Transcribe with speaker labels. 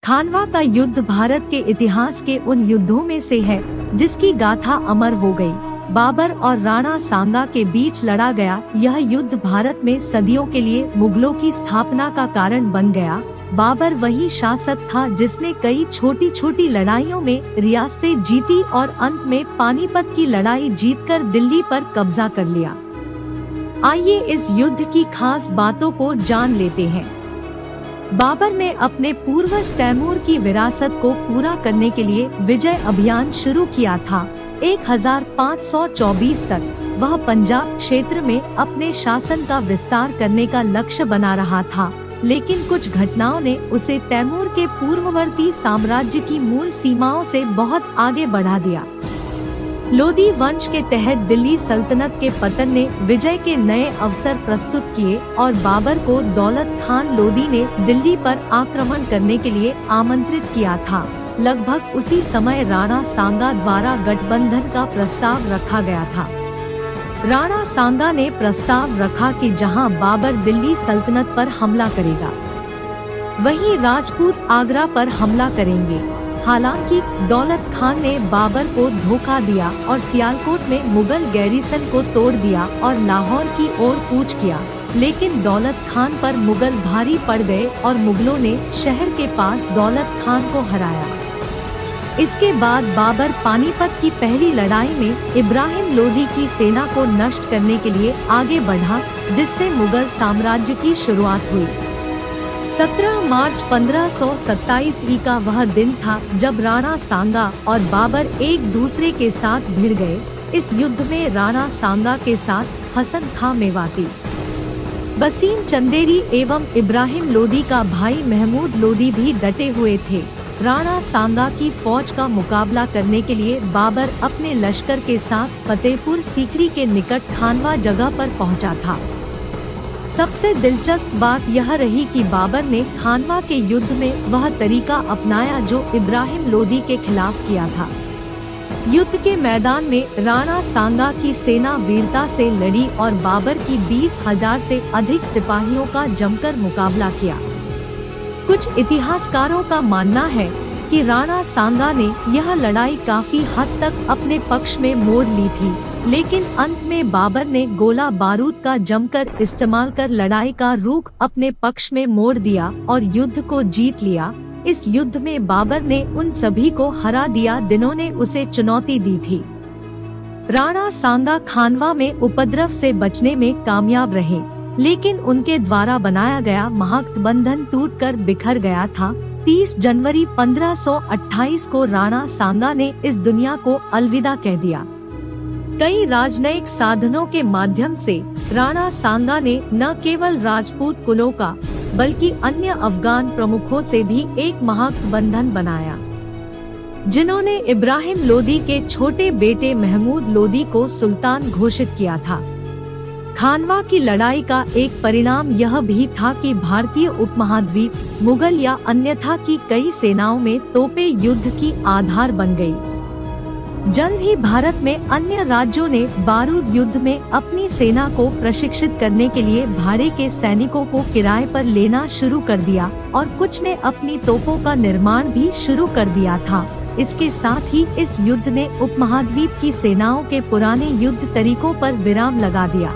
Speaker 1: खानवा का युद्ध भारत के इतिहास के उन युद्धों में से है जिसकी गाथा अमर हो गई। बाबर और राणा सांगा के बीच लड़ा गया यह युद्ध भारत में सदियों के लिए मुगलों की स्थापना का कारण बन गया। बाबर वही शासक था जिसने कई छोटी छोटी लड़ाइयों में रियासतें जीती और अंत में पानीपत की लड़ाई जीतकर दिल्ली पर कब्जा कर लिया। आइए इस युद्ध की खास बातों को जान लेते हैं। बाबर ने अपने पूर्वज तैमूर की विरासत को पूरा करने के लिए विजय अभियान शुरू किया था। 1524 तक वह पंजाब क्षेत्र में अपने शासन का विस्तार करने का लक्ष्य बना रहा था, लेकिन कुछ घटनाओं ने उसे तैमूर के पूर्ववर्ती साम्राज्य की मूल सीमाओं से बहुत आगे बढ़ा दिया। लोदी वंश के तहत दिल्ली सल्तनत के पतन ने विजय के नए अवसर प्रस्तुत किए और बाबर को दौलत खान लोदी ने दिल्ली पर आक्रमण करने के लिए आमंत्रित किया था। लगभग उसी समय राणा सांगा द्वारा गठबंधन का प्रस्ताव रखा गया था। राणा सांगा ने प्रस्ताव रखा कि जहां बाबर दिल्ली सल्तनत पर हमला करेगा, वहीं राजपूत आगरा पर हमला करेंगे। हालांकि दौलत खान ने बाबर को धोखा दिया और सियालकोट में मुगल गैरिसन को तोड़ दिया और लाहौर की ओर कूच किया, लेकिन दौलत खान पर मुगल भारी पड़ गए और मुगलों ने शहर के पास दौलत खान को हराया। इसके बाद बाबर पानीपत की पहली लड़ाई में इब्राहिम लोदी की सेना को नष्ट करने के लिए आगे बढ़ा, जिससे मुगल साम्राज्य की शुरुआत हुई। 17 मार्च 1527 ईस्वी का वह दिन था जब राणा सांगा और बाबर एक दूसरे के साथ भिड़ गए। इस युद्ध में राणा सांगा के साथ हसन खां मेवाती, बसीम चंदेरी एवं इब्राहिम लोदी का भाई महमूद लोदी भी डटे हुए थे। राणा सांगा की फौज का मुकाबला करने के लिए बाबर अपने लश्कर के साथ फतेहपुर सीकरी के निकट खानवा जगह पर पहुंचा था। सबसे दिलचस्प बात यह रही कि बाबर ने खानवा के युद्ध में वह तरीका अपनाया जो इब्राहिम लोदी के खिलाफ किया था। युद्ध के मैदान में राणा सांगा की सेना वीरता से लड़ी और बाबर की 20,000 से अधिक सिपाहियों का जमकर मुकाबला किया। कुछ इतिहासकारों का मानना है कि राणा सांगा ने यह लड़ाई काफी हद तक अपने पक्ष में मोड़ ली थी, लेकिन अंत में बाबर ने गोला बारूद का जमकर इस्तेमाल कर लड़ाई का रुख अपने पक्ष में मोड़ दिया और युद्ध को जीत लिया। इस युद्ध में बाबर ने उन सभी को हरा दिया जिन्होंने उसे चुनौती दी थी। राणा सांगा खानवा में उपद्रव से बचने में कामयाब रहे, लेकिन उनके द्वारा बनाया गया महागठबंधन टूटकर बिखर गया था। 30 जनवरी 1528 को राणा सांगा ने इस दुनिया को अलविदा कह दिया। कई राजनयिक साधनों के माध्यम से राणा सांगा ने न केवल राजपूत कुलों का बल्कि अन्य अफगान प्रमुखों से भी एक महागठबंधन बनाया, जिन्होंने इब्राहिम लोदी के छोटे बेटे महमूद लोदी को सुल्तान घोषित किया था। खानवा की लड़ाई का एक परिणाम यह भी था कि भारतीय उपमहाद्वीप मुगल या अन्यथा की कई सेनाओं में तोपें युद्ध की आधार बन गई। जल्द ही भारत में अन्य राज्यों ने बारूद युद्ध में अपनी सेना को प्रशिक्षित करने के लिए भाड़े के सैनिकों को किराए पर लेना शुरू कर दिया और कुछ ने अपनी तोपों का निर्माण भी शुरू कर दिया था। इसके साथ ही इस युद्ध ने उपमहाद्वीप की सेनाओं के पुराने युद्ध तरीकों पर विराम लगा दिया।